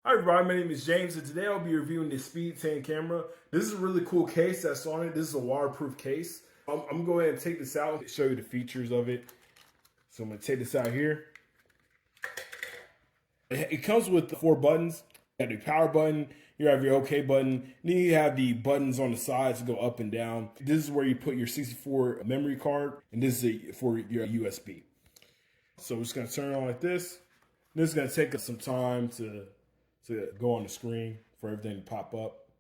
Hi everybody, my name is James and today I'll be reviewing the Speed 10 camera. This is a really cool case that's on it. This is a waterproof case. I'm going to go ahead and take this out and show you the features of it. So I'm going to take this out here. It comes with 4 buttons. You have the power button, you have your OK button, then you have the buttons on the sides to go up and down. This is where you put your 64 memory card, and this is for your USB. So we're just going to turn it on like this. This is going to take us some time to go on the screen for everything to pop up.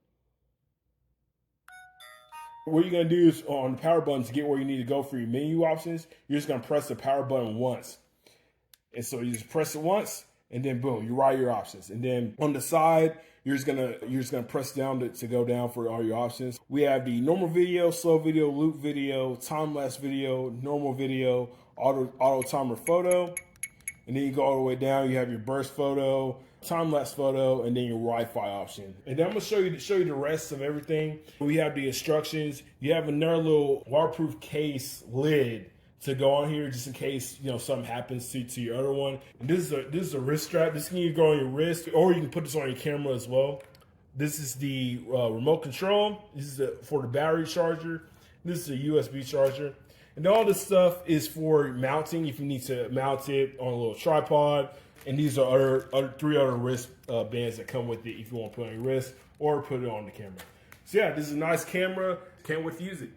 What you're going to do is on the power button to get where you need to go for your menu options, you're just going to press the power button once. And so you just press it once and then boom, you write your options. And then on the side, you're just gonna press down to go down for all your options. We have the normal video, slow video, loop video, time-lapse video, normal video, auto timer photo. And then you go all the way down, you have your burst photo, time-lapse photo, and then your Wi-Fi option. And then I'm gonna show you the rest of everything. We have the instructions. You have another little waterproof case lid to go on here just in case something happens to your other one. And this is a wrist strap. This can either go on your wrist or you can put this on your camera as well. This is the remote control. This is for the battery charger. This is a USB charger. And all this stuff is for mounting if you need to mount it on a little tripod. And these are 3 other wrist bands that come with it if you want to put it on your wrist or put it on the camera. So yeah, this is a nice camera. Can't wait to use it.